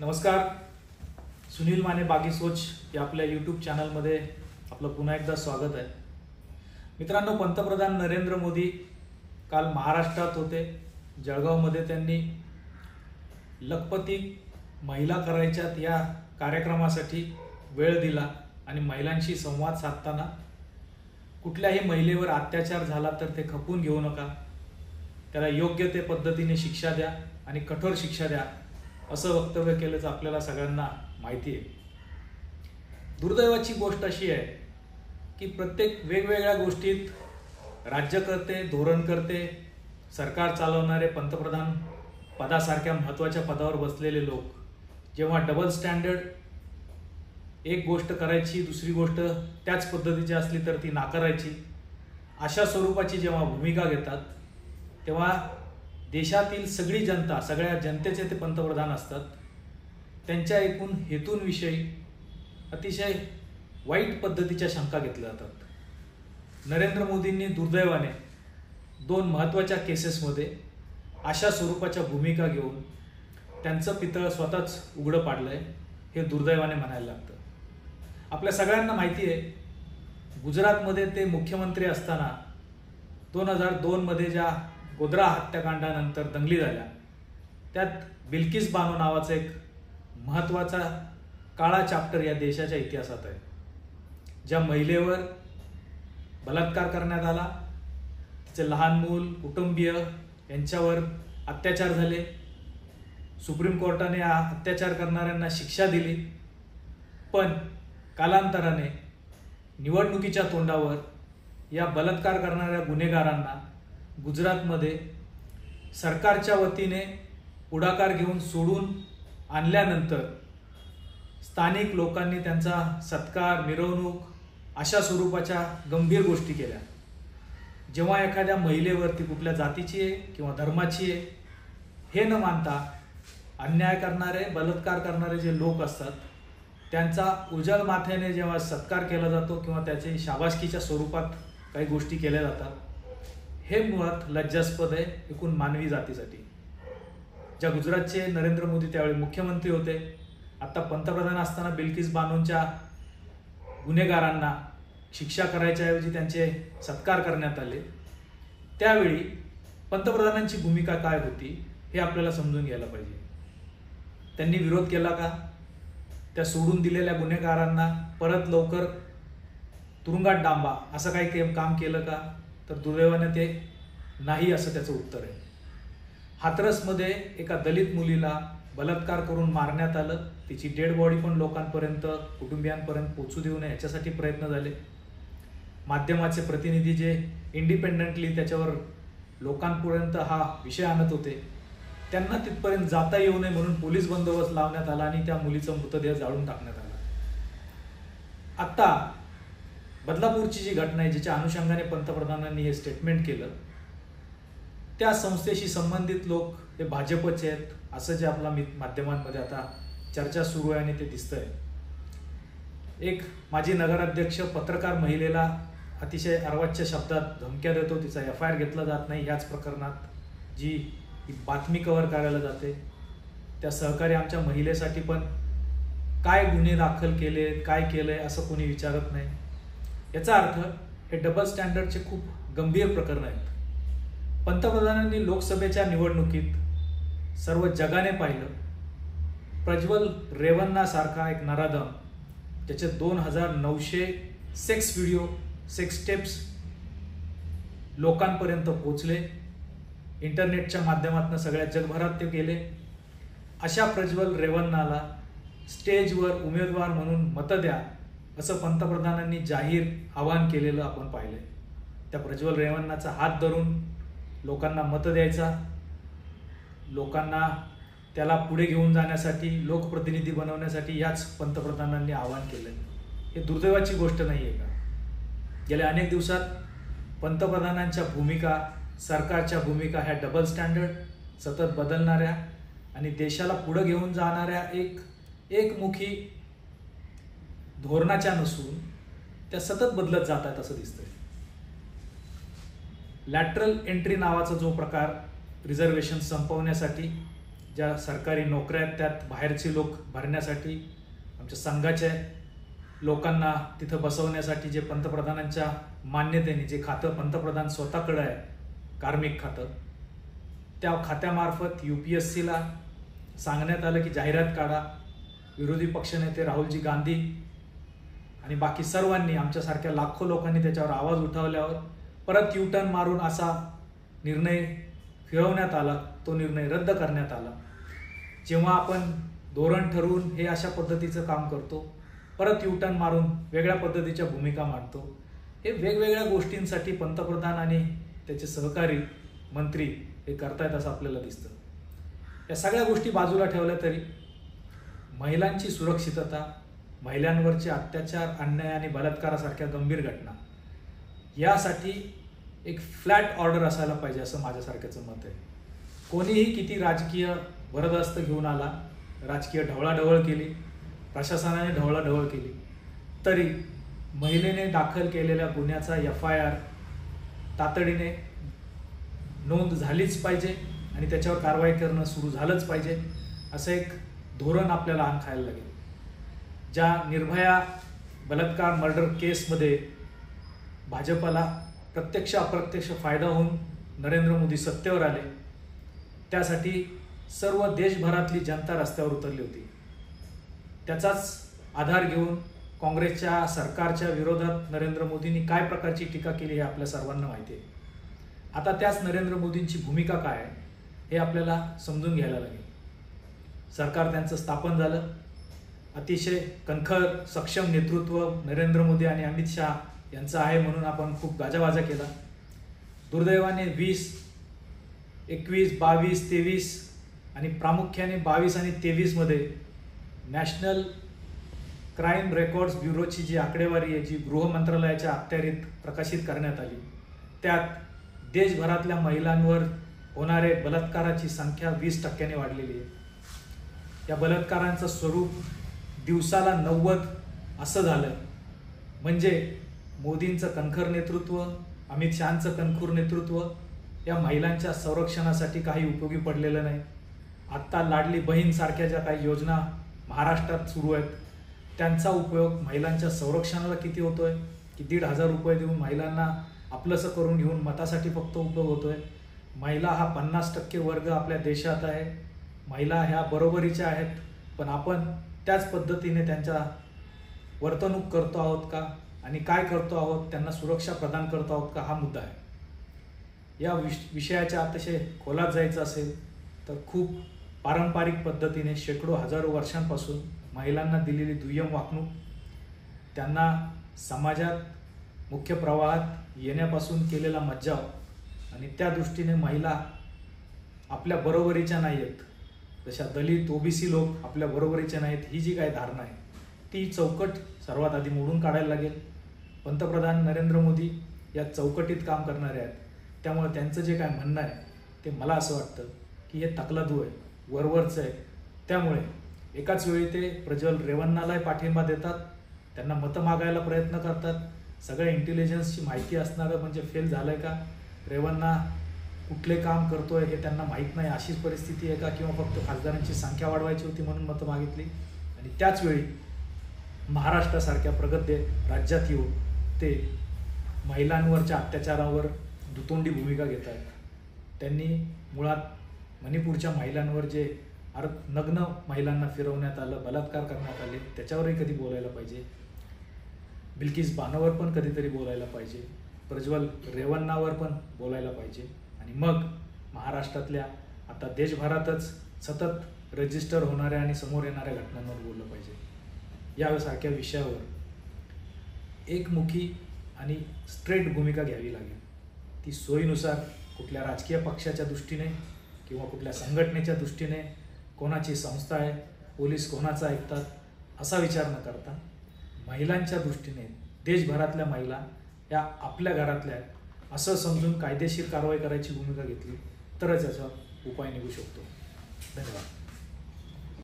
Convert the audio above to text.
नमस्कार. सुनील माने बागी सोच या आपल्या यूट्यूब चॅनलमध्ये आपलं पुन्हा एकदा स्वागत आहे. मित्रांनो, पंतप्रधान नरेंद्र मोदी काल महाराष्ट्रात होते. जळगावमध्ये त्यांनी लखपती महिला करायच्यात या कार्यक्रमासाठी वेळ दिला आणि महिलांशी संवाद साधताना कुठल्याही महिलेवर अत्याचार झाला तर ते खपून घेऊ नका, त्याला योग्य ते पद्धतीने शिक्षा द्या आणि कठोर शिक्षा द्या असं वक्तव्य केल्याचं आपल्याला सगळ्यांना माहिती आहे. दुर्दैवाची गोष्ट अशी आहे की प्रत्येक वेगवेगळ्या गोष्टीत राज्यकर्ते, धोरणकर्ते, सरकार चालवणारे, पंतप्रधान पदासारख्या महत्त्वाच्या पदावर बसलेले लोक जेव्हा डबल स्टँडर्ड, एक गोष्ट करायची दुसरी गोष्ट त्याच पद्धतीची असली तर ती नाकारायची, अशा स्वरूपाची जेव्हा भूमिका घेतात तेव्हा देशातील सगळी जनता, सगळ्या जनतेचे ते पंतप्रधान असतात, त्यांच्या एकूण हेतूंविषयी अतिशय वाईट पद्धतीच्या शंका घेतल्या जातात. नरेंद्र मोदींनी दुर्दैवाने 2 महत्त्वाच्या केसेसमध्ये अशा स्वरूपाच्या भूमिका घेऊन त्यांचं पितळ स्वतःच उघडं पाडलंय, हे दुर्दैवाने म्हणायला लागतं. आपल्या सगळ्यांना माहिती आहे, गुजरातमध्ये ते मुख्यमंत्री असताना 2002 मध्ये ज्या गोधरा हत्याकांडानंतर दंगली झाल्या, त्यात बिल्किस बानो नावाचा एक महत्त्वाचा काळा चॅप्टर या देशाच्या इतिहासात आहे. ज्या महिलेवर बलात्कार करण्यात आला, तिचे लहान मूल, कुटुंबीय यांच्यावर अत्याचार झाले. सुप्रीम कोर्टाने या अत्याचार करणाऱ्यांना शिक्षा दिली, पण कालांतराने निवडणुकीच्या तोंडावर या बलात्कार करणाऱ्या गुन्हेगारांना गुजरातमध्ये सरकारच्या वतीने पुढाकार घेऊन सोडून आणल्यानंतर स्थानिक लोकांनी त्यांचा सत्कार, मिरवणूक अशा स्वरूपाच्या गंभीर गोष्टी केल्या. जेव्हा एखाद्या महिलेवरती कुठल्या जातीची आहे किंवा धर्माची आहे हे न मानता अन्याय करणारे, बलात्कार करणारे जे लोक असतात त्यांचा उजळ माथ्याने जेव्हा सत्कार केला जातो किंवा त्याची शाबासकीच्या स्वरूपात काही गोष्टी केल्या जातात, हे मुळात लज्जास्पद आहे एकूण मानवी जातीसाठी. ज्या गुजरातचे नरेंद्र मोदी त्यावेळी मुख्यमंत्री होते, आता पंतप्रधान असताना बिल्किस बानोंच्या गुन्हेगारांना शिक्षा करायच्या ऐवजी त्यांचे सत्कार करण्यात आले. त्यावेळी पंतप्रधानांची भूमिका काय होती हे आपल्याला समजून घ्यायला पाहिजे. त्यांनी विरोध केला का? त्या सोडून दिलेल्या गुन्हेगारांना परत लवकर तुरुंगात डांबा असं काही काम केलं का? तर दुर्दैवाने ते नाही असं त्याचं उत्तर आहे. हाथरसमध्ये एका दलित मुलीला बलात्कार करून मारण्यात आलं. तिची डेड बॉडी पण लोकांपर्यंत, कुटुंबियांपर्यंत पोहोचू देऊ नये याच्यासाठी प्रयत्न झाले. माध्यमाचे प्रतिनिधी जे इंडिपेंडेंटली त्याच्यावर लोकांपर्यंत हा विषय आणत होते, त्यांना तिथपर्यंत जाता येऊ नये म्हणून पोलीस बंदोबस्त लावण्यात आला आणि त्या मुलीचा मृतदेह जाळून टाकण्यात आला. आता बदलापूरची जी घटना आहे, जिच्या अनुषंगाने पंतप्रधानांनी हे स्टेटमेंट केलं, त्या संस्थेशी संबंधित लोक हे भाजपचे आहेत असं जे आपला माध्यमांमध्ये आता चर्चा सुरू आहे आणि ते दिसतंय. एक माजी नगराध्यक्ष पत्रकार महिलेला अतिशय अर्वाच्य शब्दात धमक्या देतो, तिचा FIR घेतला जात नाही. याच प्रकरणात जी बातमी कव्हर करायला जाते, त्या सहकारी आमच्या महिलेसाठी पण काय गुन्हे दाखल केले, काय केलंय असं कोणी विचारत नाही. याचा अर्थ हे डबल स्टँडर्डचे खूप गंभीर प्रकरण आहेत. पंतप्रधानांनी लोकसभेच्या निवडणुकीत सर्व जगाने पाहिलं, प्रज्वल रेवन्ना सारखा एक नराधम, ज्याचे 2900 सेक्स व्हिडिओ, सेक्स टेप्स लोकांपर्यंत पोहोचले, इंटरनेटच्या माध्यमातून सगळ्या जगभरात ते गेले, अशा प्रज्वल रेवन्नाला स्टेजवर उमेदवार म्हणून मतं द्या असं पंतप्रधानांनी जाहीर आवाहन केलेलं आपण पाहिलंय. त्या प्रज्वल रेवन्नाचा हात धरून लोकांना मतं द्यायचा, लोकांना त्याला पुढे घेऊन जाण्यासाठी, लोकप्रतिनिधी बनवण्यासाठी याच पंतप्रधानांनी आवाहन केलंय. हे दुर्दैवाची गोष्ट नाही आहे का? गेल्या अनेक दिवसात पंतप्रधानांच्या भूमिका, सरकारच्या भूमिका ह्या डबल स्टँडर्ड, सतत बदलणाऱ्या आणि देशाला पुढे घेऊन जाणाऱ्या एकमुखी धोरणाच्या नसून त्या सतत बदलत जात आहेत असं दिसतंय. लॅटरल एंट्री नावाचा जो प्रकार, रिझर्वेशन संपवण्यासाठी ज्या सरकारी नोकऱ्या आहेत त्यात बाहेरचे लोक भरण्यासाठी, आमच्या संघाच्या लोकांना तिथं बसवण्यासाठी जे पंतप्रधानांच्या मान्यतेने जे खातं पंतप्रधान स्वतःकडं आहे, कार्मिक खातं, त्या खात्यामार्फत UPSCला सांगण्यात आलं की जाहिरात काढा. विरोधी पक्षनेते राहुलजी गांधी आणि बाकी सर्वांनी, आमच्यासारख्या लाखो लोकांनी त्याच्यावर आवाज उठवल्यावर परत U-टर्न मारून असा निर्णय फिरवण्यात आला, तो निर्णय रद्द करण्यात आला. जेव्हा आपण धोरण ठरवून हे अशा पद्धतीचं काम करतो, परत U-टर्न मारून वेगळ्या पद्धतीच्या भूमिका मांडतो. हे वेगवेगळ्या गोष्टींसाठी पंतप्रधान आणि त्याचे सहकारी मंत्री हे करतायत असं आपल्याला दिसतं. या सगळ्या गोष्टी बाजूला ठेवल्या तरी महिलांची सुरक्षितता, महिलांवरचे अत्याचार, अन्याय आणि बलात्कारासारख्या गंभीर घटना यासाठी एक फ्लॅट ऑर्डर असायला पाहिजे असं माझ्यासारख्याचं मत आहे. कोणीही किती राजकीय भरदस्त घेऊन आला, राजकीय ढवळाढवळ केली, प्रशासनाने ढवळाढवळ केली, तरी महिलेने दाखल केलेल्या गुन्ह्याचा FIR तातडीने नोंद झालीच पाहिजे आणि त्याच्यावर कारवाई करणं सुरू झालंच पाहिजे. असं एक धोरण आपल्याला आण खायला लागेल. ज्या निर्भया बलात्कार मर्डर केसमध्ये भाजपला प्रत्यक्ष अप्रत्यक्ष फायदा होऊन नरेंद्र मोदी सत्तेवर आले, त्यासाठी सर्व देशभरातली जनता रस्त्यावर उतरली होती. त्याचाच आधार घेऊन काँग्रेसच्या सरकारच्या विरोधात नरेंद्र मोदींनी काय प्रकारची टीका केली हे आपल्या सर्वांना माहिती आहे. आता त्याच नरेंद्र मोदींची भूमिका काय आहे हे आपल्याला समजून घ्यायला लागेल. सरकार त्यांचं स्थापन झालं, अतिशय कणखर सक्षम नेतृत्व नरेंद्र मोदी आणि अमित शहा यांचं आहे म्हणून आपण खूप गाजावाजा केला. दुर्दैवाने 20, 21, 22, 23 आणि प्रामुख्याने 22 आणि 23मध्ये नॅशनल क्राईम रेकॉर्ड्स ब्युरोची जी आकडेवारी आहे, जी गृह मंत्रालयाच्या अखत्यारीत प्रकाशित करण्यात आली, त्यात देशभरातल्या महिलांवर होणारे बलात्काराची संख्या 20% वाढलेली आहे. या बलात्कारांचं स्वरूप दिवसाला 90 असं झालं. म्हणजे मोदींचं कणखर नेतृत्व, अमित शहांचं कणखर नेतृत्व या महिलांच्या संरक्षणासाठी काही उपयोगी पडलेलं नाही. आत्ता लाडली बहीण सारख्या ज्या काही योजना महाराष्ट्रात सुरू आहेत, त्यांचा उपयोग महिलांच्या संरक्षणाला किती होतोय की 1,500 रुपये देऊन महिलांना आपलंसं करून घेऊन मतासाठी फक्त उपयोग होतोय. महिला हा 50% वर्ग आपल्या देशात आहे. महिला ह्या बरोबरीच्या आहेत, पण आपण त्याच पद्धतीने त्यांच्या वर्तणूक करतो आहोत का आणि काय करतो आहोत, त्यांना सुरक्षा प्रदान करतो आहोत का, हा मुद्दा आहे. या विषयाच्या अतिशय खोलात जायचं असेल तर खूप पारंपरिक पद्धतीने शेकडो हजारो वर्षांपासून महिलांना दिलेली दुय्यम वागणूक, त्यांना समाजात मुख्य प्रवाहात येण्यापासून केलेला मज्जाव आणि त्या दृष्टीने महिला आपल्या बरोबरीच्या नाही आहेत, जशा दलित OBC लोक आपल्या बरोबरीच्या नाहीत, ही जी काही धारणा आहे ती चौकट सर्वात आधी मोडून काढायला लागेल. पंतप्रधान नरेंद्र मोदी या चौकटीत काम करणारे आहेत, त्यामुळे त्यांचं जे काय म्हणणं आहे ते मला असं वाटतं की हे तकलादू आहे, वरवरचं आहे. त्यामुळे एकाच वेळी ते प्रज्वल रेवन्नालाही पाठिंबा देतात, त्यांना मतं मागायला प्रयत्न करतात. सगळ्या इंटेलिजन्सची माहिती असणारं म्हणजे फेल झालं आहे का, रेवन्ना कुठले काम करतोय हे त्यांना माहीत नाही, अशीच परिस्थिती आहे का, किंवा फक्त खासदारांची संख्या वाढवायची होती म्हणून मतं मागितली. आणि त्याचवेळी महाराष्ट्रासारख्या प्रगत राज्यात येऊन ते महिलांवरच्या अत्याचारावर दुतोंडी भूमिका घेत आहेत. त्यांनी मुळात मणिपूरच्या महिलांवर जे नग्न महिलांना फिरवण्यात आलं, बलात्कार करण्यात आले, त्याच्यावरही कधी बोलायला पाहिजे. बिल्किस बानोवर पण कधीतरी बोलायला पाहिजे. प्रज्वल रेवन्नावर पण बोलायला पाहिजे. आणि मग महाराष्ट्रातल्या आता देशभरातच सतत रजिस्टर होणाऱ्या आणि समोर येणाऱ्या घटनांवर बोललं पाहिजे. यासारख्या विषयावर एकमुखी आणि स्ट्रेट भूमिका घ्यावी लागेल. ती सोयीनुसार कुठल्या राजकीय पक्षाच्या दृष्टीने किंवा कुठल्या संघटनेच्या दृष्टीने, कोणाची संस्था आहे, पोलीस कोणाचं ऐकतात असा विचार न करता महिलांच्या दृष्टीने देशभरातल्या महिला या आपल्या घरातल्या आहेत असं समजून कायदेशीर कारवाई करायची भूमिका घेतली तरच याचा उपाय निघू शकतो. धन्यवाद.